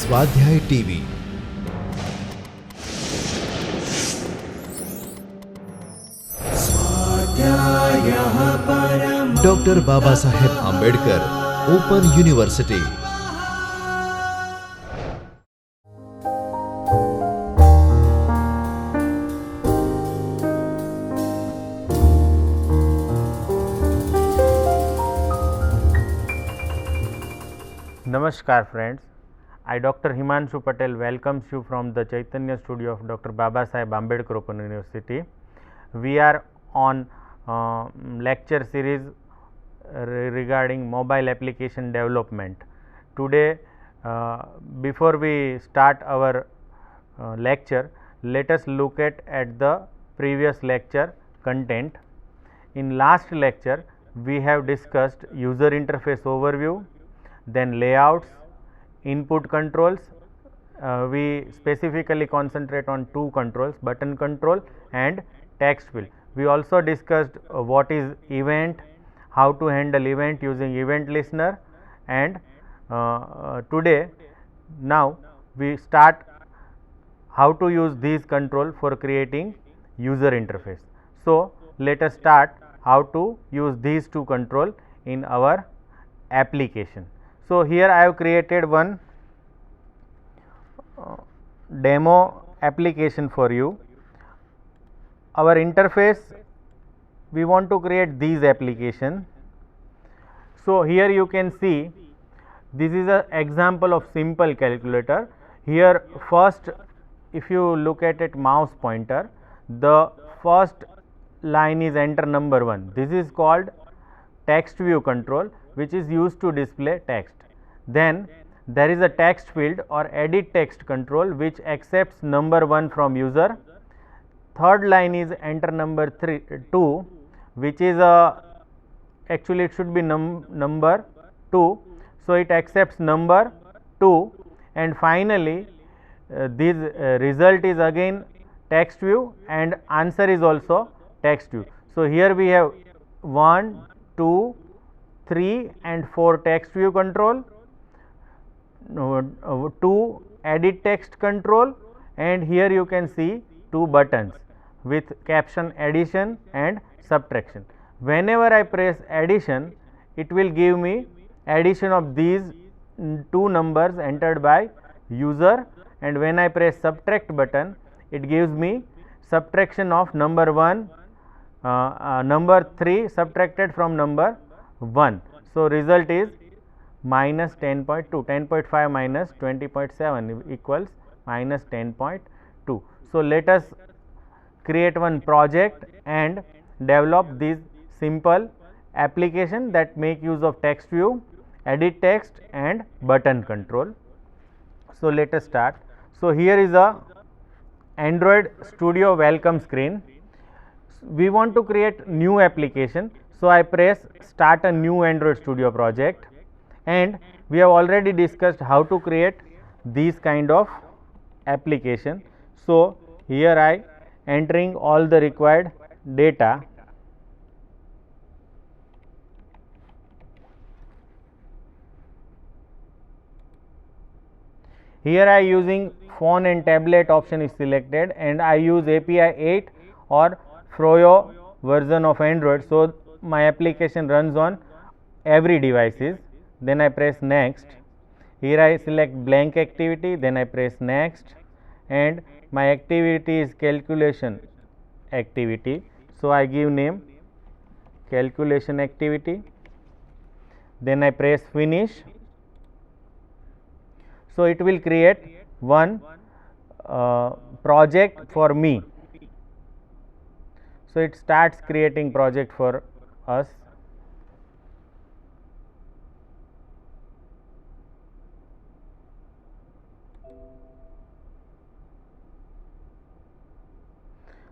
स्वाध्याय TV doctor Baba Saheb Ambedkar open university. Namaskar friends, I Dr. Himanshu Patel welcomes you from the Chaitanya studio of Dr. Baba Saheb Ambedkar Open University. We are on lecture series regarding mobile application development. Today before we start our lecture, let us look at the previous lecture content. In last lecture we have discussed user interface overview, then layouts, input controls. We specifically concentrate on two controls, button control and text field. We also discussed what is event, how to handle event using event listener, and today now we start how to use these control for creating user interface. So let us start how to use these two control in our application. So here I have created one demo application for you. Our interface, we want to create these application. So here you can see this is an example of simple calculator. Here first, if you look at it mouse pointer, the first line is enter number 1. This is called text view control, which is used to display text. Then there is a text field or edit text control which accepts number 1 from user. Third line is enter number 2, which is actually it should be number 2. So it accepts number 2, and finally this result is again text view and answer is also text view. So here we have 1, 2, 3 and 4 text view control, 2 edit text control, and here you can see 2 buttons with caption addition and subtraction. Whenever I press addition, it will give me addition of these two numbers entered by user, and when I press subtract button, it gives me subtraction of number 1, number 3 subtracted from number 1. So result is minus 10.2, 10.5 minus 20.7 equals minus 10.2. So let us create one project and develop this simple application that make use of text view, edit text and button control. So let us start. So here is a Android Studio welcome screen. We want to create new application. So I press start a new Android Studio project, and we have already discussed how to create these kind of application. So here I entering all the required data. Here I using phone and tablet option is selected, and I use API 8 or Froyo version of Android. So my application runs on every devices. Then I press next. Here I select blank activity, then I press next, and my activity is calculation activity. So I give name calculation activity, then I press finish. So it will create one project for me. So it starts creating project for us.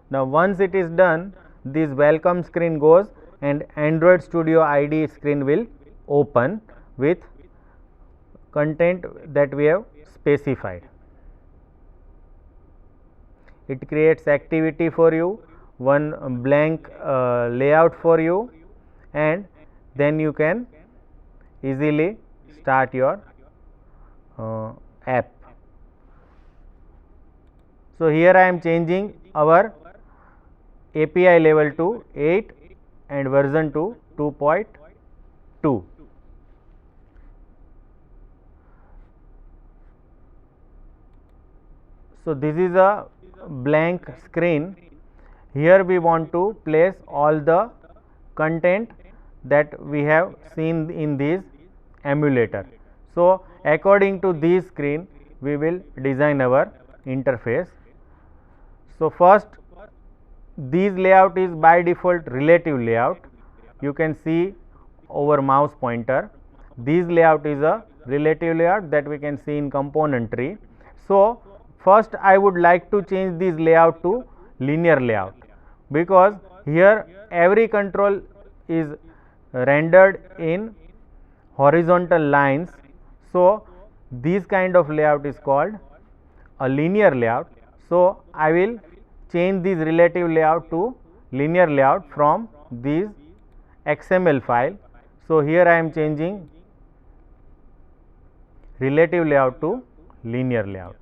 Now once it is done, this welcome screen goes and Android Studio IDE screen will open with content that we have specified. It creates activity for you, one blank layout for you, and then you can easily start your app. So here I am changing our API level to 8 and version to 2.2. So this is a blank screen. Here we want to place all the content that we have seen in this emulator. So according to this screen we will design our interface. So first, this layout is by default relative layout. You can see over mouse pointer. This layout is a relative layout that we can see in component tree. So first I would like to change this layout to linear layout, because here every control is rendered in horizontal lines. So this kind of layout is called a linear layout. So I will change this relative layout to linear layout from this XML file. So here I am changing relative layout to linear layout.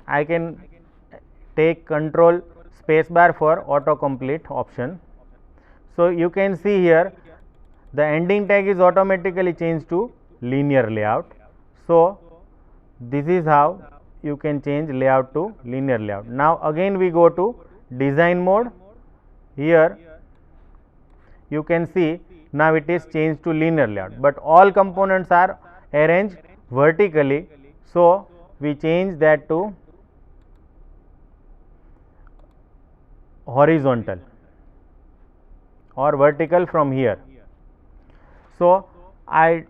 I can take control spacebar for autocomplete option. So you can see here the ending tag is automatically changed to linear layout. So this is how you can change layout to linear layout. Now again we go to design mode. Here you can see now it is changed to linear layout, but all components are arranged vertically. So we change that to horizontal or vertical from here. So I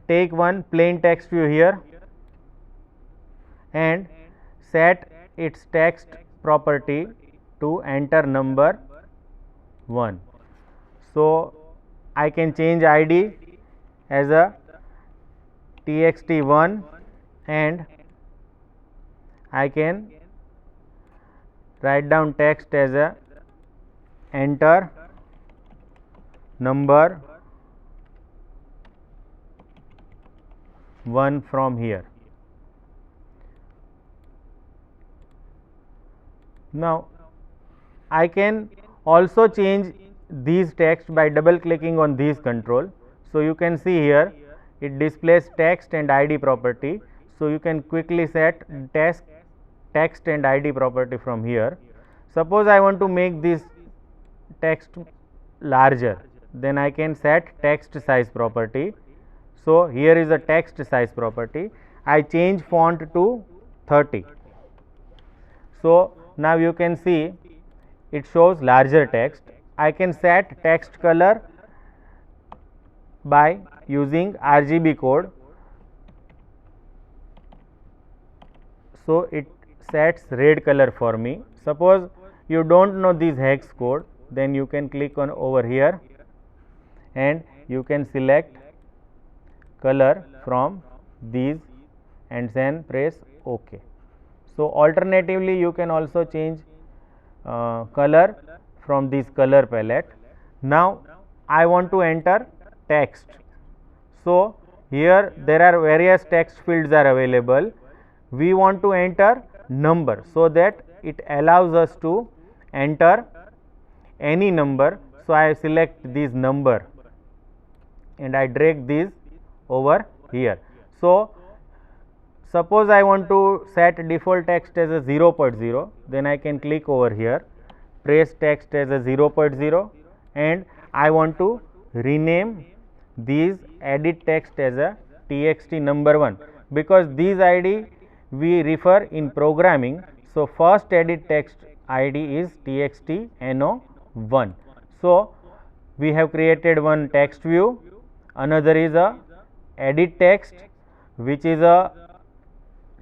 take one plain text view here and set its text property to enter number 1. So I can change ID as a txt1 and I can write down text as a enter number 1 from here. Now I can also change these text by double clicking on these control. So you can see here it displays text and ID property. So you can quickly set text and ID property from here. Suppose I want to make this text larger, then I can set text size property. So here is a text size property. I change font to 30. So now you can see it shows larger text. I can set text color by using RGB code. So it sets red color for me. Suppose you don't know this hex code, then you can click on over here and you can select color from these and then press OK. So alternatively you can also change color from this color palette. Now I want to enter text. So here there are various text fields are available. We want to enter number, so that it allows us to enter any number. So I select this number and I drag this over here. So suppose I want to set default text as a 0.0, then I can click over here, press text as a 0.0 and I want to rename these edit text as a txt number 1, because these ID we refer in programming. So first edit text ID is txt no1. So we have created one text view, another is a edit text, which is a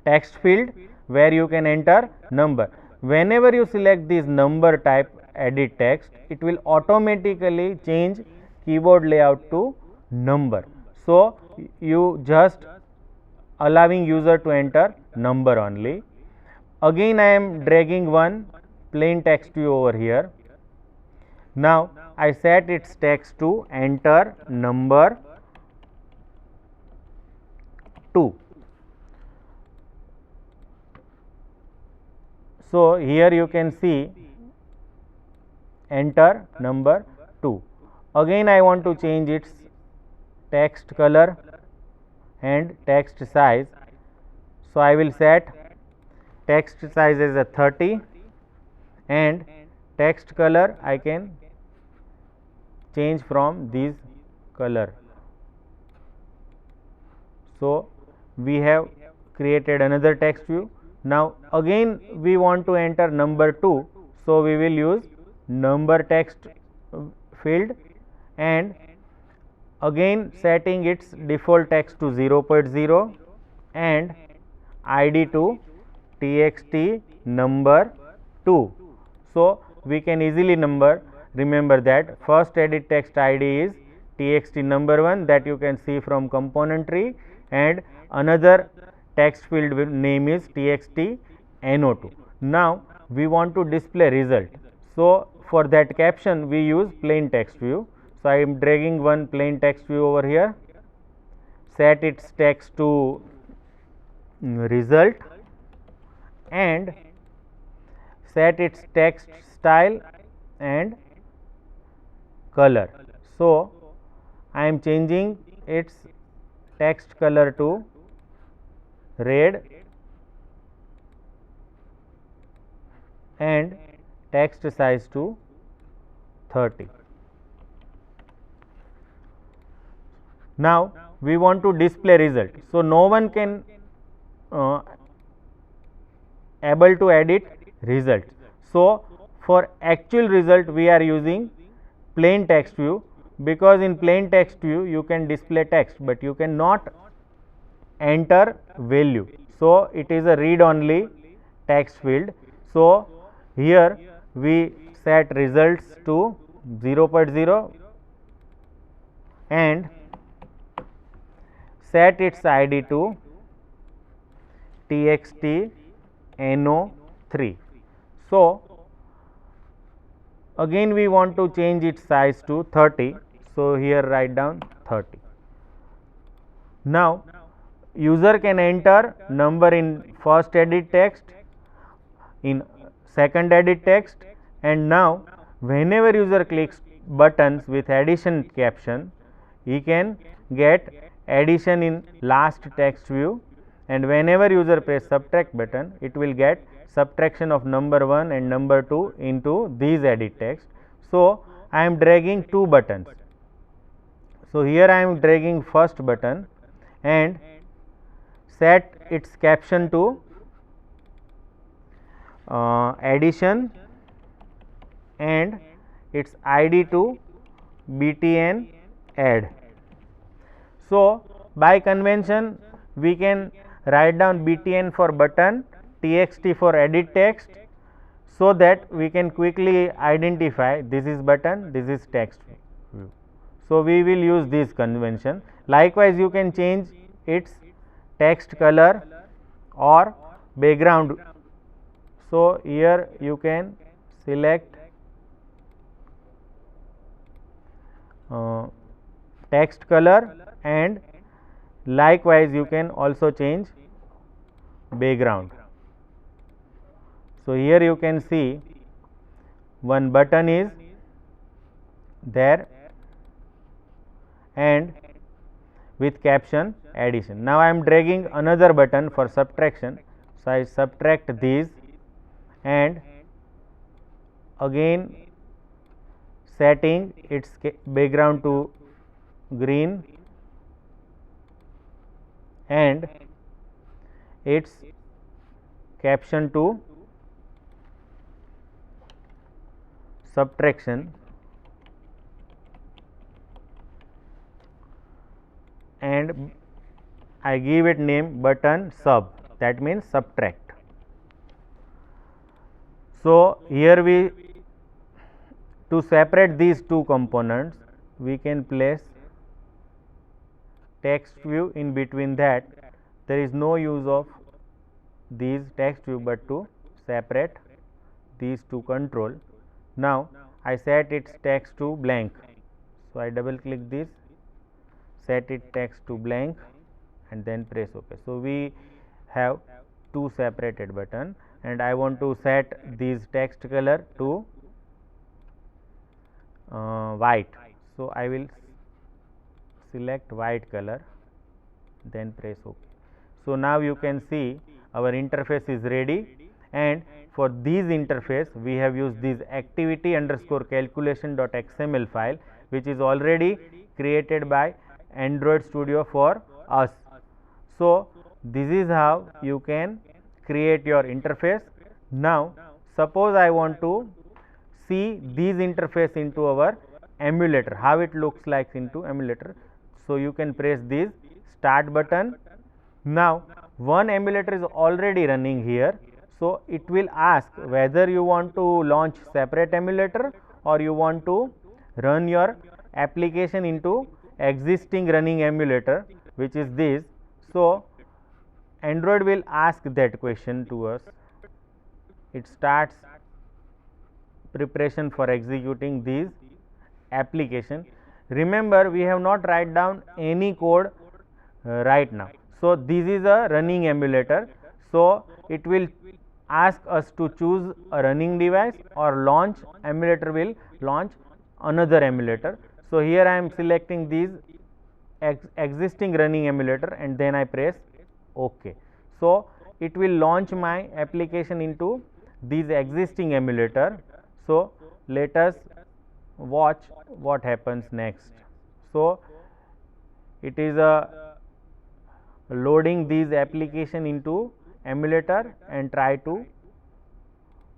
text field where you can enter number. Whenever you select this number type edit text, it will automatically change keyboard layout to number. So you just allowing user to enter number only. Again I am dragging one plain text view over here. Now I set its text to enter number 2. So, here you can see enter number 2. Again I want to change its text color and text size. So, I will set text size as a 30 and text color I can change from this color. So, we have created another text view. Now, again we want to enter number 2. So, we will use number text field and again setting its default text to 0.0 and id to txt number 2. So, we can easily remember that first edit text id is txt number 1, that you can see from component tree, and another text field name is txt no2. Now, we want to display result. So, for that caption we use plain text view. So, I am dragging one plain text view over here, set its text to result and set its text style and color. So, I am changing its text color to red and text size to 30. Now, we want to display result. So, no one can able to edit result. So, for actual result we are using plain text view, because in plain text view you can display text, but you cannot enter value. So, it is a read only text field. So, here we set results to 0.0 and set its id to txt no3. So, again we want to change its size to 30. So, here write down 30. Now, user can enter number in first edit text, in second edit text, and now whenever user clicks buttons with addition caption, he can get addition in last text view, and whenever user press subtract button, it will get subtraction of number 1 and number 2 into these edit text. So, I am dragging two buttons. So, here I am dragging first button and set its caption to addition and its id to btn add. So, by convention we can write down btn for button, txt for edit text, so that we can quickly identify this is button, this is text view. So, we will use this convention. Likewise, you can change its text color or background. So, here you can select text color, and likewise you can also change background. So, here you can see one button is there and with caption addition. Now, I am dragging another button for subtraction. So, I subtract these and again setting its background to green and its caption to subtraction, and I give it name button sub, that means subtract. So, here we, to separate these two components, we can place text view in between that. There is no use of these text view, but to separate these two control. Now, I set its text to blank. So, I double click this, set it text to blank and then press OK. So, we have two separated button and I want to set this text color to white. So, I will select white color, then press OK. So, now you can see our interface is ready, and for this interface we have used this activity underscore calculation.xml file, which is already created by Android Studio for us. So, this is how you can create your interface. Now, suppose I want to see this interface into our emulator, how it looks like into emulator. So, you can press this start button. Now, one emulator is already running here. So, it will ask whether you want to launch separate emulator or you want to run your application into existing running emulator, which is this. So, Android will ask that question to us. It starts preparation for executing this application. Remember, we have not write down any code right now. So, this is a running emulator. So, it will ask us to choose a running device or launch emulator will launch another emulator. So, here I am selecting this existing running emulator and then I press OK. So, it will launch my application into this existing emulator. So, let us watch what happens next. So, it is loading this application into emulator and try to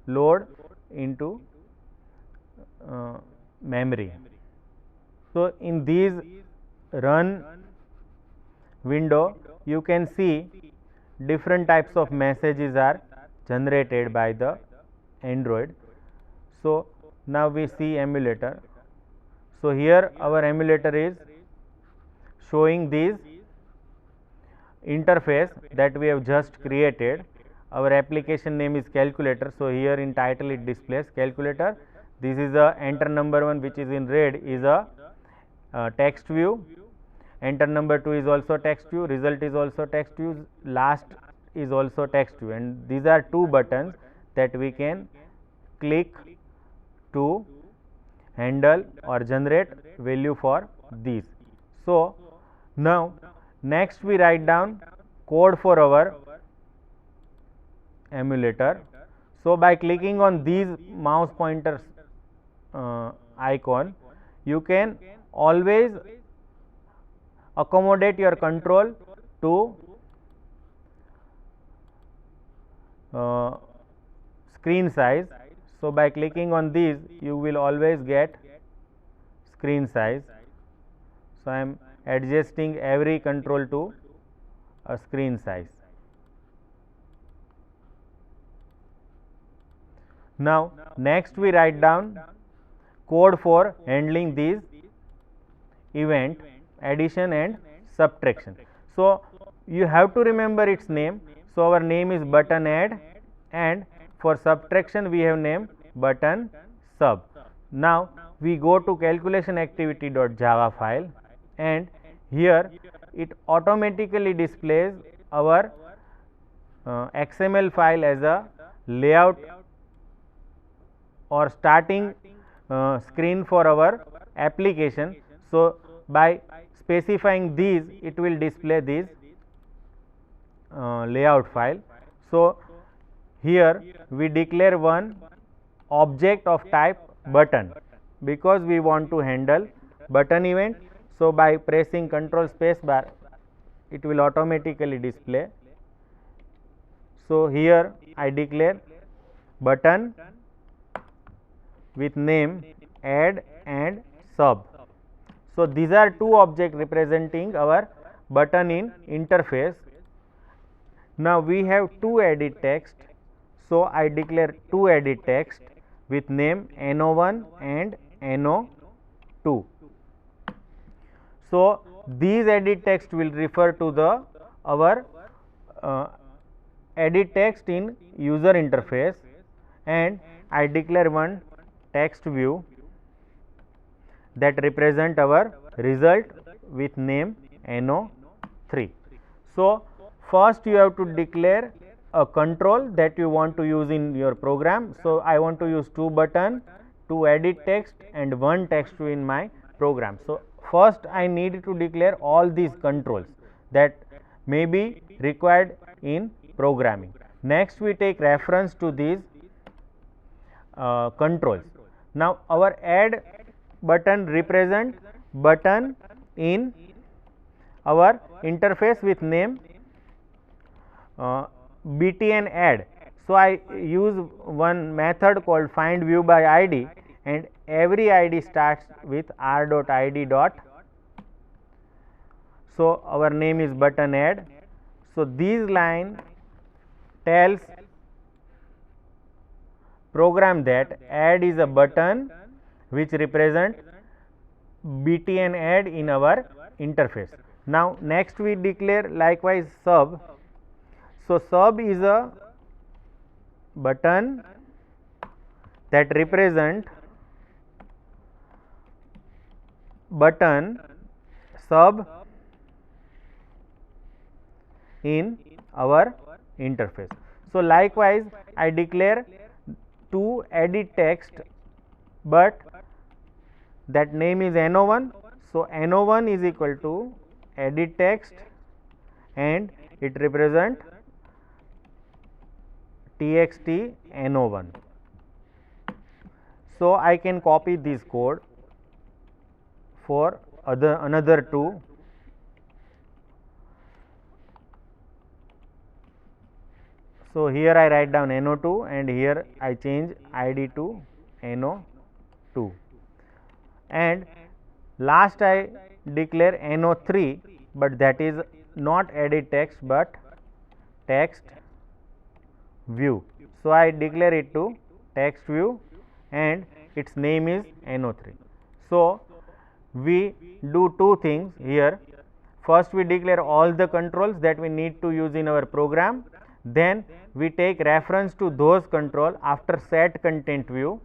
load into memory. So, in this run window you can see different types of messages are generated by the Android. So, now we see emulator. So, here our emulator is showing this interface that we have just created. Our application name is calculator. So, here in title it displays calculator. This is the enter number 1, which is in red, is a text view. Enter number 2 is also text view, result is also text view, last is also text view, and these are two buttons that we can click to handle or generate value for these. So, now next we write down code for our emulator. So, by clicking on these mouse pointers icon, you can always accommodate your control to screen size. So, by clicking on these you will always get screen size. So, I am adjusting every control to a screen size. Now, next we write down code for handling these event addition and subtraction. So, you have to remember its name. So, our name is button add, and for subtraction we have name button sub. Now, we go to calculation activity.java file, and here it automatically displays our XML file as a layout or starting screen for our application. So, by specifying these, it will display this layout file. So, here we declare one object of type button because we want to handle button event. So, by pressing control space bar, it will automatically display. So, here I declare button with name add and sub. So, these are two objects representing our button in interface. Now, we have two edit text. So, I declare two edit text with name no1 and no2. So, these edit text will refer to the our edit text in user interface, and I declare one text view that represent our result with name NO3. So, first you have to declare a control that you want to use in your program. So, I want to use 2 button, 2 edit text and 1 text view in my program. So, first I need to declare all these controls that may be required in programming. Next we take reference to these controls. Now, our add button represent button in our interface with name btn add. So, I use one method called find view by id, and every id starts with r.id. So, our name is button add. So, this line tells program that add is a button which represent btn add in our interface. Now, next we declare likewise sub. So, sub is a button that represent button sub in our interface. So, likewise I declare 2 edit text, but that name is NO1. So, NO1 is equal to edit text and it represent txt NO1. So, I can copy this code for another 2. So, here I write down NO2 and here I change ID to NO2, and last I declare NO3, but that is not edit text but text view. So, I declare it to text view and its name is NO3. So, we do 2 things here. First we declare all the controls that we need to use in our program, then we take reference to those control after set content view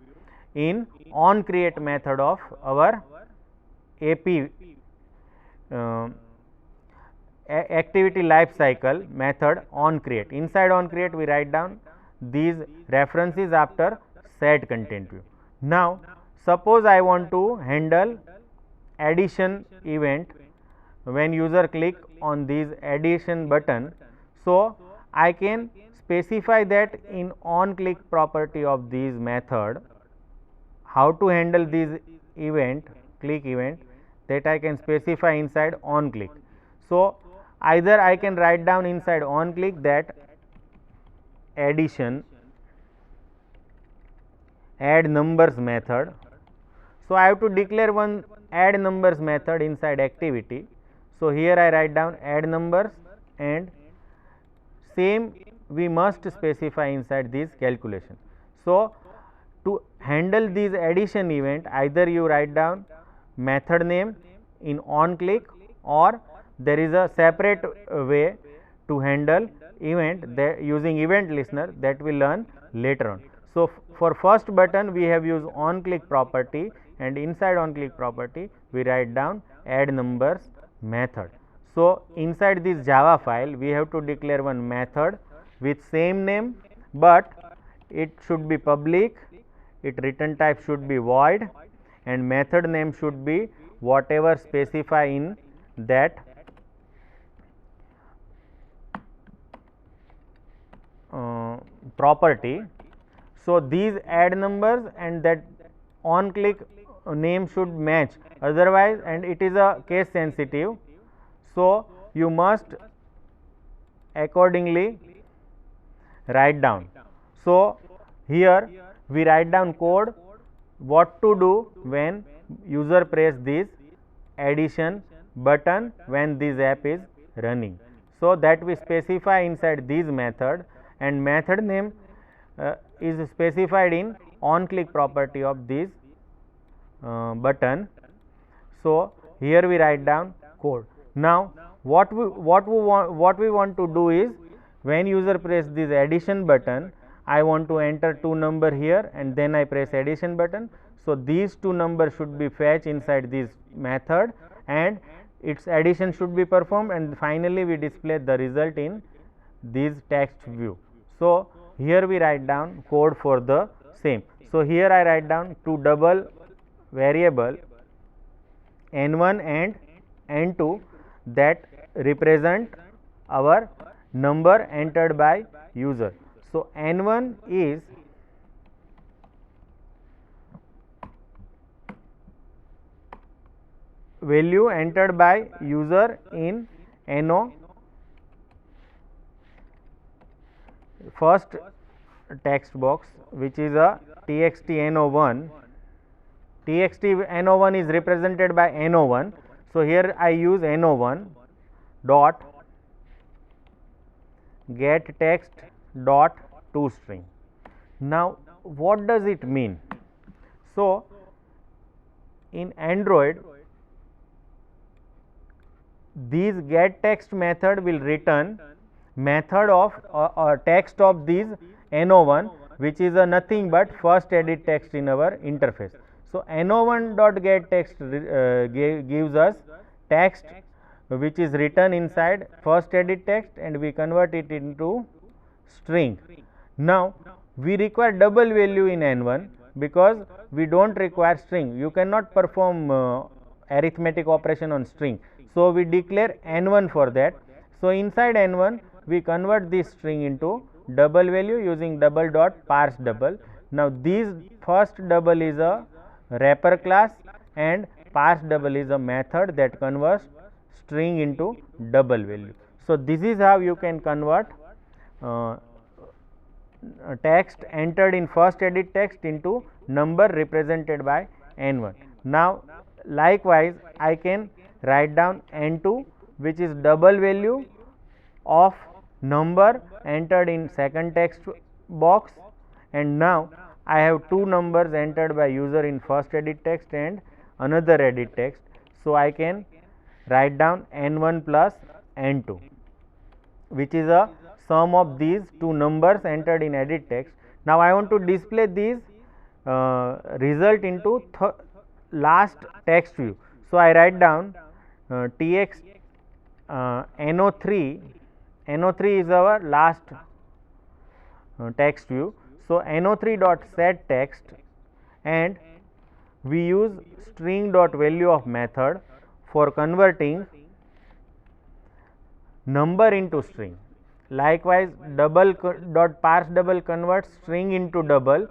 in on create method of our AP activity life cycle method on create. Inside on create we write down these references after set content view. Now, suppose I want to handle addition event when user click on this addition button. So, I can specify that in on click property of this method how to handle this event, click event, that I can specify inside on click. So, either I can write down inside on click that addition add numbers method. So, I have to declare one add numbers method inside activity. So, here I write down add numbers, and same we must specify inside this calculation. So, to handle this addition event, either you write down method name in on click, or there is a separate way to handle event that using event listener that we learn later on. So, for first button we have used on click property, and inside on click property we write down add numbers method. So, inside this Java file we have to declare one method with same name, but it should be public, its return type should be void, and method name should be whatever specify in that property. So, these add numbers and that on click name should match, otherwise, and it is a case sensitive. So, you must accordingly write down. So, here we write down code what to do when user press this addition button when this app is running. So, that we specify inside this method, and method name is specified in on click property of this button. So, here we write down code. Now, what we want to do is when user press this addition button, I want to enter two number here and then I press addition button. So, these two numbers should be fetched inside this method and its addition should be performed, and finally, we display the result in this text view. So, here we write down code for the same. So, here I write down two double variable n1 and n2 that represent our number entered by user. So, n1 is value entered by user in NO first text box, which is a txt NO1. txt NO1 is represented by NO1. So, here I use NO1 dot get text dot toString. Now, what does it mean? So, in Android, these get text method will return method of text of these NO1, which is a nothing but first edit text in our interface. So, NO1 dot get text gives us text which is written inside first edit text and we convert it into string. Now, we require double value in N1 because we do not require string. You cannot perform arithmetic operation on string. So, we declare N1 for that. So, inside N1 we convert this string into double value using double dot parse double. Now, this first double is a wrapper class and parse double is a method that converts string into double value. So, this is how you can convert text entered in first edit text into number represented by N1. Now, likewise I can write down N2, which is double value of number entered in second text box, and now I have two numbers entered by user in first edit text and another edit text. So, I can write down N1 plus N2, which is a sum of these two numbers entered in edit text. Now, I want to display these result into last text view. So, I write down tx NO3, NO3 is our last text view. So, NO3 dot set text and we use string dot value of method for converting number into string. Likewise, double dot parse double converts string into double.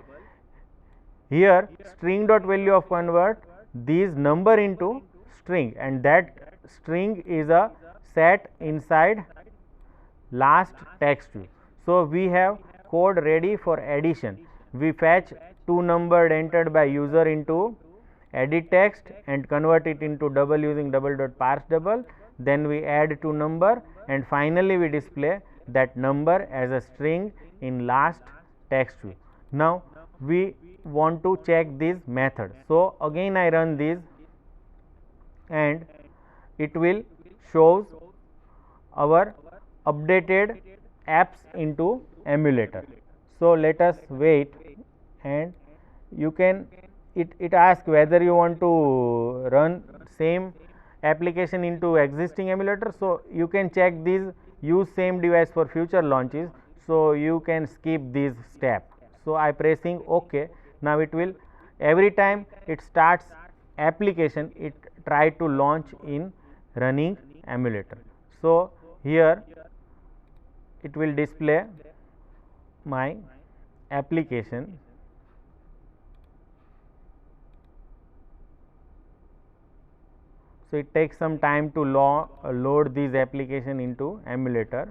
Here string dot value of convert these number into string, and that string is a set inside last text view. So, we have code ready for addition. We fetch two number entered by user into edit text and convert it into double using double dot parse double. Then we add two number and finally, we display that number as a string in last text view. Now, we want to check this method. So, again I run this and it will shows our updated apps into emulator. So, let us wait and you can it asks whether you want to run same application into existing emulator. So, you can check these use same device for future launches. So, you can skip this step. So, I pressing OK. Now, it will every time it starts application it try to launch in running emulator. So, here it will display my application. So, it takes some time to load this application into emulator.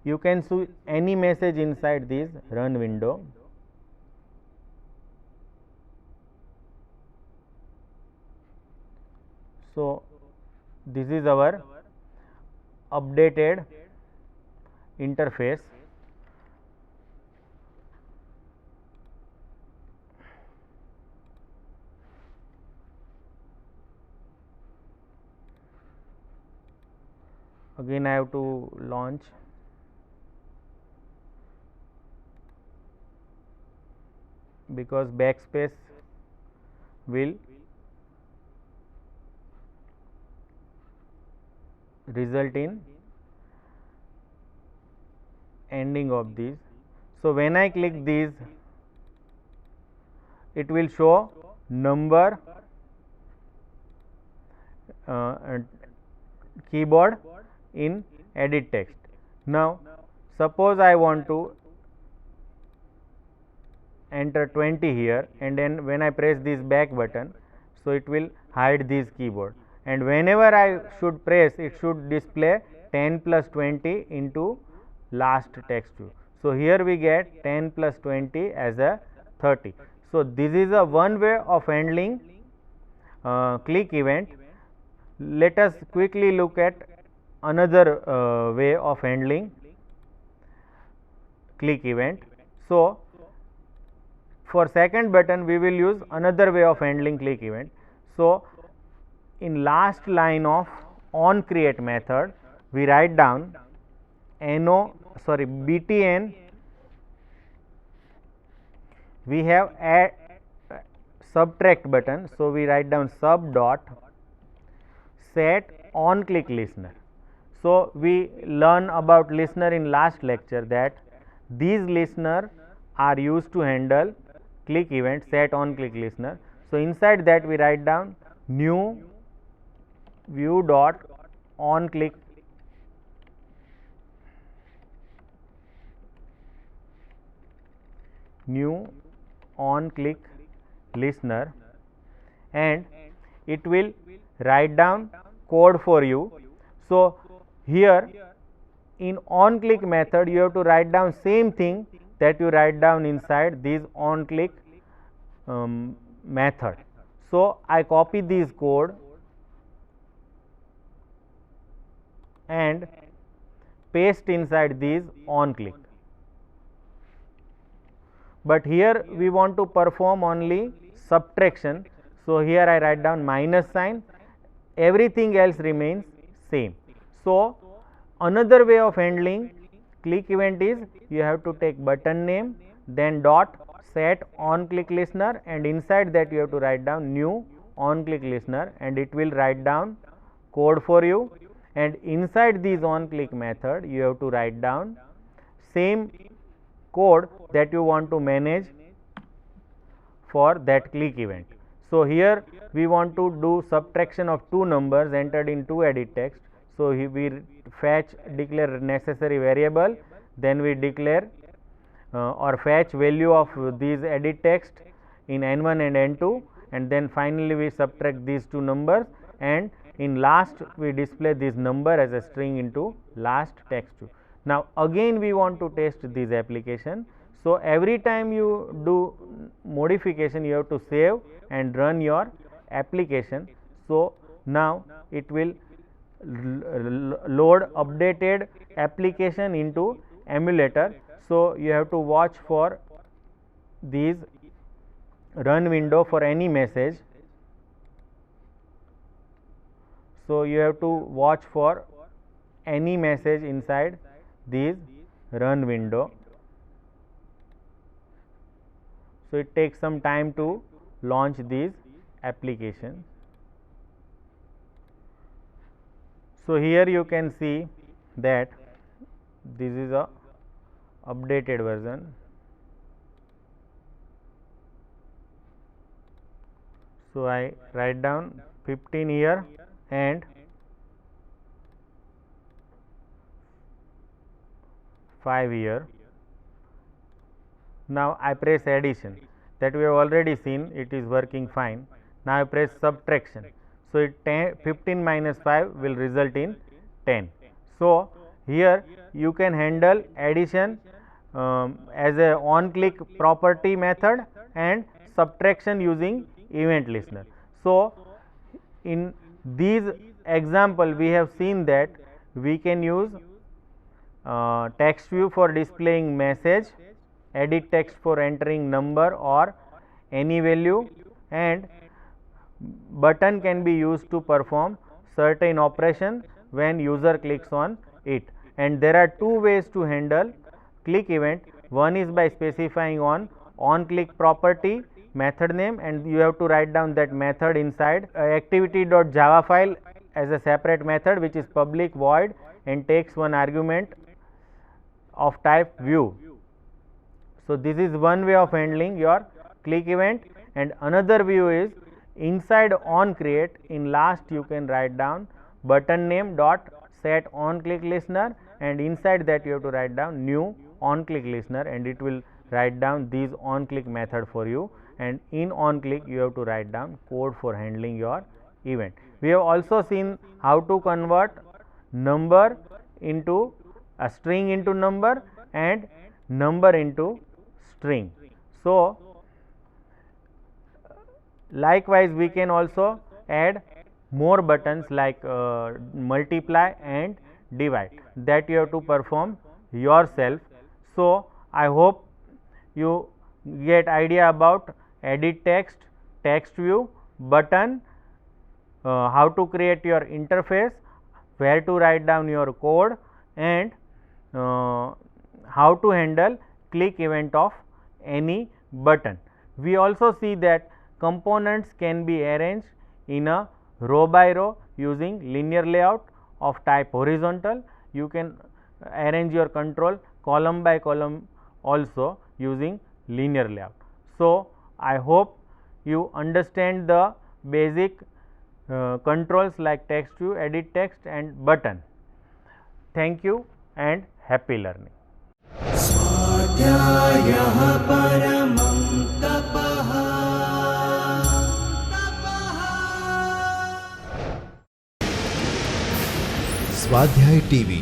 You can see any message inside this run window. So, this is our updated interface. Again I have to launch. because backspace will result in ending of these. So, when I click these, it will show number, keyboard in edit text. Now, suppose I want to enter 20 here, and then when I press this back button, so it will hide this keyboard, and whenever I should press, it should display 10 plus 20 into last text view. So, here we get 10 plus 20 as a 30. So, this is a one way of handling click event. Let us quickly look at another way of handling click event. So, for second button we will use another way of handling click event. So, in last line of on create method, we write down btn, we have a subtract button. So, we write down sub dot set on click listener. So, we learn about listener in last lecture, that these listener are used to handle click event set on click listener. So, inside that we write down new view dot on click listener, and it will write down code for you. So, here in on click method you have to write down same thing that you write down inside this on click method. So, I copy this code and paste inside this on click, but here we want to perform only subtraction. So, here I write down minus sign, everything else remains same. So, another way of handling click event is you have to take button name, then dot set on click listener, and inside that you have to write down new on click listener, and it will write down code for you, and inside this on click method you have to write down same code that you want to manage for that click event. So, here we want to do subtraction of two numbers entered in two edit text. So, we declare necessary variable, then we declare or fetch value of these edit text in n1 and n2, and then finally we subtract these two numbers, and in last we display this number as a string into last text view. Now, again we want to test this application. So, every time you do modification you have to save and run your application. So, now it will load updated application into emulator. So, you have to watch for these run window for any message. So, you have to watch for any message inside this run window. So, it takes some time to launch these applications. So, here you can see that this is a updated version. So, I write down 15 here and 5 here. Now, I press addition, that we have already seen it is working fine. Now, I press subtraction. So, 15 minus 5 will result in 10. So, here you can handle addition as a on click property method and subtraction using event listener. So, in these example we have seen that we can use text view for displaying message, edit text for entering number or any value, and button can be used to perform certain operation when user clicks on it. And there are two ways to handle click event. One is by specifying on on click property, method name, and you have to write down that method inside activity.java file as a separate method which is public void and takes one argument of type view. So this is one way of handling your click event, and another view is inside on create. In last you can write down button name dot set on click listener, and inside that you have to write down new on click listener, and it will write down these on click method for you, and in on click you have to write down code for handling your event. We have also seen how to convert number into a string into number and number into string. So likewise we can also add more buttons like multiply and divide, that you have to perform yourself. So I hope you get idea about edit text, text view, button, how to create your interface, where to write down your code, and how to handle click event of any button. We also see that components can be arranged in a row by row using linear layout of type horizontal. You can arrange your control column by column also using linear layout. So I hope you understand the basic controls like text view, edit text, and button. Thank you and happy learning. स्वाध्यायः परमं तपः। स्वाध्याय TV